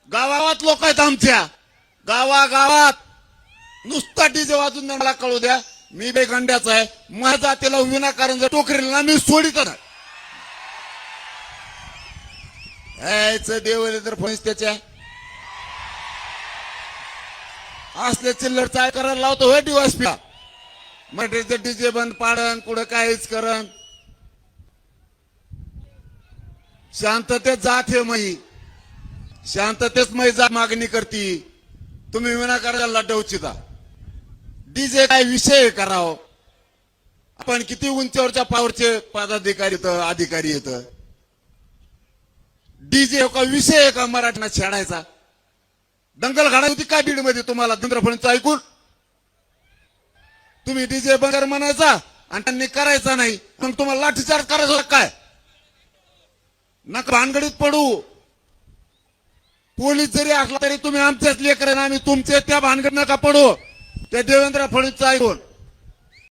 गावात लोक आहेत आमच्या गावागावात नुसता डीजे वाजून मला कळू द्या मी बेगंड्याचा आहे माझ्या जातीला विनाकारण जर टोकरीला ना मी सोडित नाही यायचं देवेंद्र फडणवीस त्याच्या असले चिल्लर चाय करायला लावतो होय डीवायसपीला मराठीचं डीजे बंद पाडन कुठं काहीच करण शांततेत जात हे मई शांततेत मै जा मागणी करती तुम्ही विनाकारण लढवचिता डीजे काय विषय कराव आपण किती उंचीवरच्या पावरचे पदाधिकारी अधिकारी येत डीजे का विषय आहे का मराठीना छेडायचा दंगल घाडायची होती काय बीड मध्ये तुम्हाला देवेंद्र फडणवीस ऐकून तुम्ही डीजे बंद म्हणायचा आणि त्यांनी करायचा नाही मग तुम्हाला लाठीचार्ज करायचा काय नका भानगडीत पडू पोलीस जरी असला तरी तुम्ही आमच्याच लेकर आम्ही तुमचे त्या भानगड नका पडू त्या देवेंद्र फडणवीसचा ऐकून